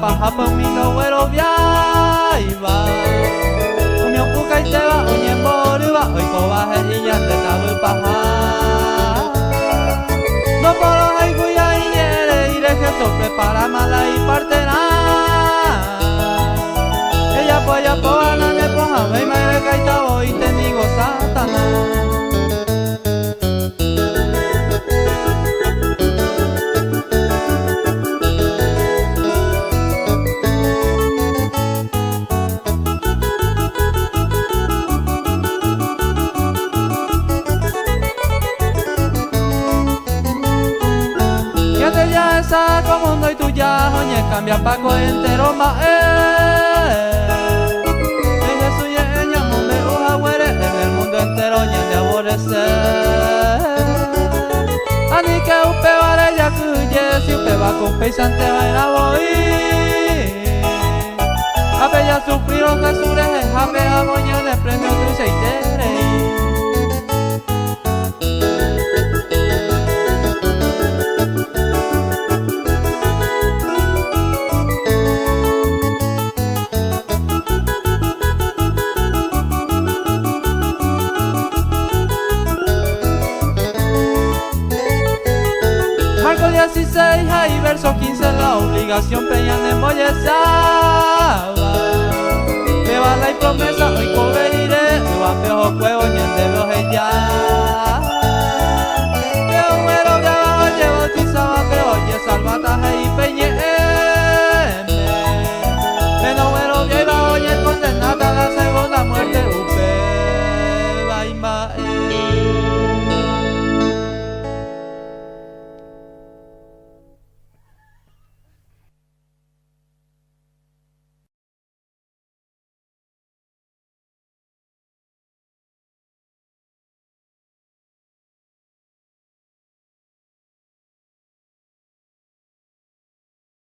paja pa un mino güero viaiba Umion puka y te va uñen boriba Hoy cobaje y ya de tabu paja No poro hay cuya y yere iré que to prepara mala y partera Ella poya poana ne poja me me caita voy te digo Satanás ya esa como mundo y tu ya oye cambia paco entero ma en eso ya ella mundo uja huere en el mundo entero ya de aborrecer ani que upe vale ya cuye si upe va con pesante baila voy a bella sufrieron que sure a bella moña de premio dulce y tere Marcos 16 ahí verso 15 la obligación peña de mollezaba que bala y promesa hoy coberiré va peor juego ni el de los ya